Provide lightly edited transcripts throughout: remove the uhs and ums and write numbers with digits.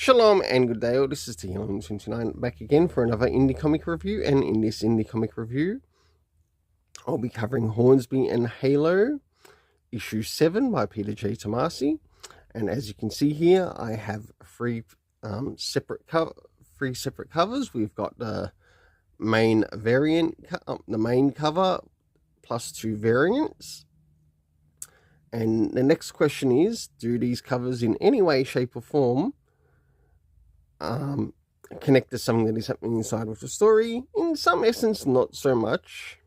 Shalom and good day all, this is T29 back again for another indie comic review, and in this indie comic review I'll be covering Hornsby and Halo issue 7 by Peter J. Tomasi. And as you can see here, I have three separate covers. We've got the main variant, the main cover plus two variants. And the next question is, do these covers in any way, shape or form connect to something that is happening inside of the story? In some essence, not so much.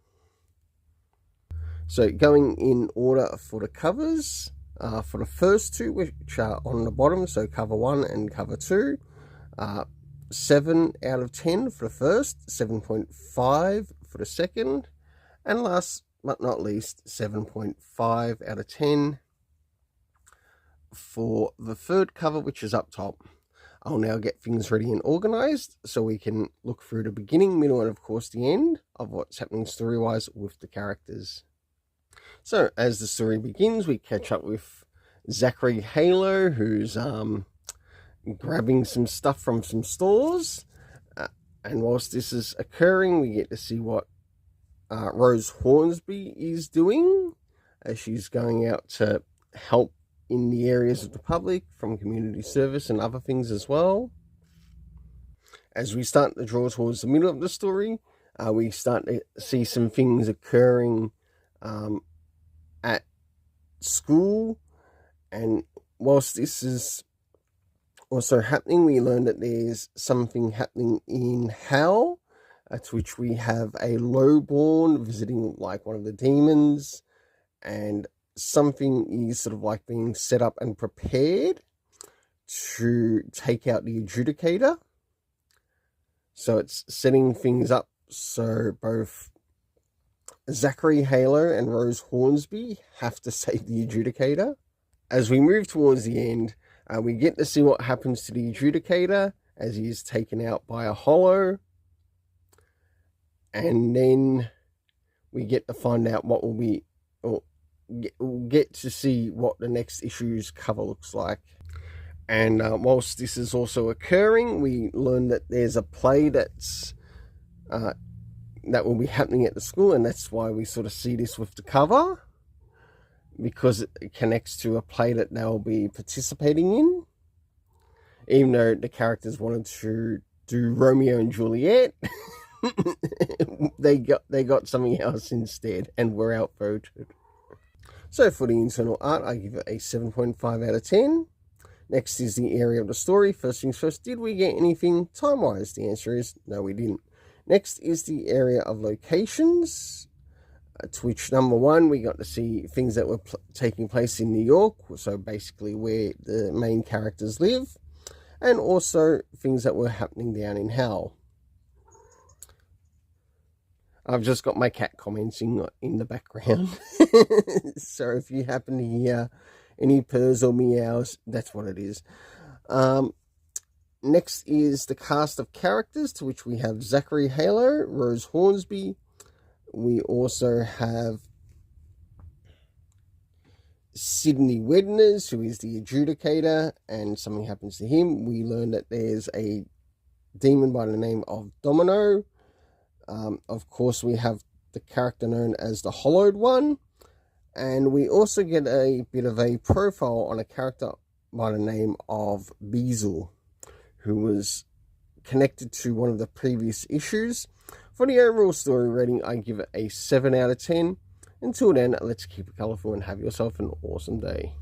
So going in order for the covers, for the first two, which are on the bottom, so cover 1 and cover 2, 7 out of 10 for the first, 7.5 for the second, and last but not least, 7.5 out of 10 for the third cover, which is up top. I'll now get things ready and organized so we can look through the beginning, middle, and of course the end of what's happening story-wise with the characters. So as the story begins, we catch up with Zachary Halo, who's grabbing some stuff from some stores, and whilst this is occurring, we get to see what Rose Hornsby is doing as she's going out to help in the areas of the public from community service and other things as well. As we start to draw towards the middle of the story, we start to see some things occurring at school, and whilst this is also happening, we learn that there's something happening in hell, to which we have a lowborn visiting like one of the demons, and something is sort of like being set up and prepared to take out the adjudicator. So it's setting things up so both Zachary Halo and Rose Hornsby have to save the adjudicator. As we move towards the end, we get to see what happens to the adjudicator as he is taken out by a hollow, and then we get to find out what will be, or get to see what the next issue's cover looks like. And whilst this is also occurring, we learn that there's a play that's that will be happening at the school, and that's why we sort of see this with the cover, because it connects to a play that they'll be participating in, even though the characters wanted to do Romeo and Juliet. they got something else instead and were outvoted. So for the internal art, I give it a 7.5 out of 10. Next is the area of the story. First things first, did we get anything time-wise? The answer is no, we didn't. Next is the area of locations, to which number 1, we got to see things that were taking place in New York, so basically where the main characters live, and also things that were happening down in hell. I've just got my cat commenting in the background. So if you happen to hear any purrs or meows, that's what it is. Next is the cast of characters, to which we have Zachary Halo, Rose Hornsby. We also have Sidney Wedners, who is the adjudicator, and something happens to him. We learn that there's a demon by the name of Domino. Of course, we have the character known as the Hollowed One, and we also get a bit of a profile on a character by the name of Beazle, who was connected to one of the previous issues. For the overall story rating, I give it a 7 out of 10. Until then, let's keep it colourful and have yourself an awesome day.